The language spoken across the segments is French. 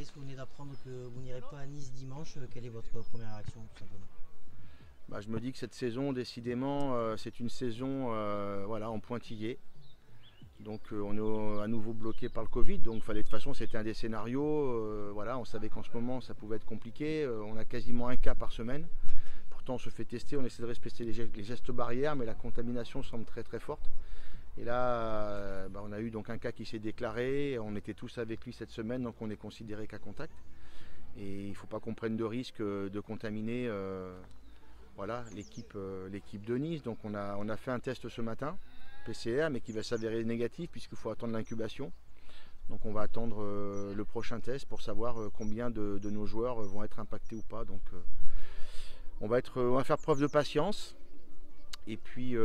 Fabrice, vous venez d'apprendre que vous n'irez pas à Nice dimanche. Quelle est votre première réaction, tout simplement? Je me dis que cette saison, décidément, c'est une saison voilà, en pointillé. Donc on est à nouveau bloqué par le Covid. Donc de toute façon, c'était un des scénarios. Voilà, on savait qu'en ce moment, ça pouvait être compliqué. On a quasiment un cas par semaine. Pourtant, on se fait tester, on essaie de respecter les gestes barrières, mais la contamination semble très très forte. Et là, on a eu donc un cas qui s'est déclaré. On était tous avec lui cette semaine, donc on est considéré cas contact. Et il ne faut pas qu'on prenne de risque de contaminer voilà, l'équipe de Nice. Donc on a fait un test ce matin, PCR, mais qui va s'avérer négatif puisqu'il faut attendre l'incubation. Donc on va attendre le prochain test pour savoir combien de nos joueurs vont être impactés ou pas. Donc on va faire preuve de patience. Et puis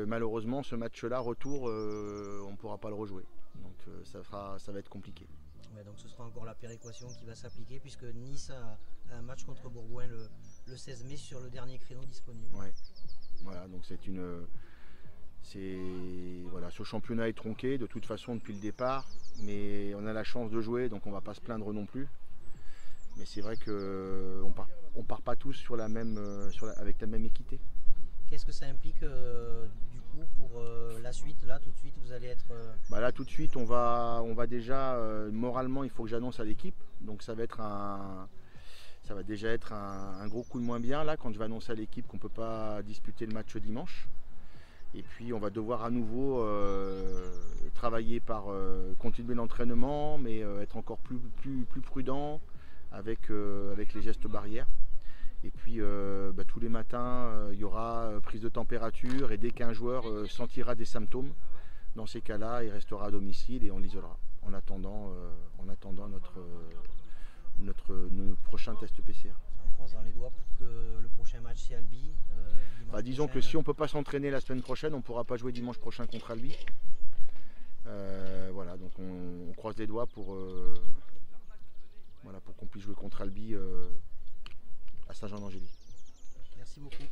malheureusement ce match-là, retour, on ne pourra pas le rejouer. Donc ça va être compliqué. Ouais, donc ce sera encore la péréquation qui va s'appliquer puisque Nice a un match contre Bourgoin le 16 mai sur le dernier créneau disponible. Ouais. Voilà, donc voilà, ce championnat est tronqué de toute façon depuis le départ, mais on a la chance de jouer, donc on ne va pas se plaindre non plus. Mais c'est vrai qu'on part pas tous avec la même équité. Qu'est-ce que ça implique du coup pour la suite? Là tout de suite vous allez être... Là tout de suite on va déjà, moralement il faut que j'annonce à l'équipe, donc ça va déjà être un gros coup de moins bien là quand je vais annoncer à l'équipe qu'on ne peut pas disputer le match dimanche. Et puis on va devoir à nouveau travailler par continuer l'entraînement, mais être encore plus prudent avec les gestes barrières. Et puis tous les matins, il y aura prise de température et dès qu'un joueur sentira des symptômes, dans ces cas-là, il restera à domicile et on l'isolera en attendant notre prochain test PCR. En croisant les doigts pour que le prochain match c'est Albi. Disons que si on ne peut pas s'entraîner la semaine prochaine, on ne pourra pas jouer dimanche prochain contre Albi. Voilà, donc on croise les doigts pour qu'on puisse jouer contre Albi à Saint-Jean-d'Angély. Merci beaucoup.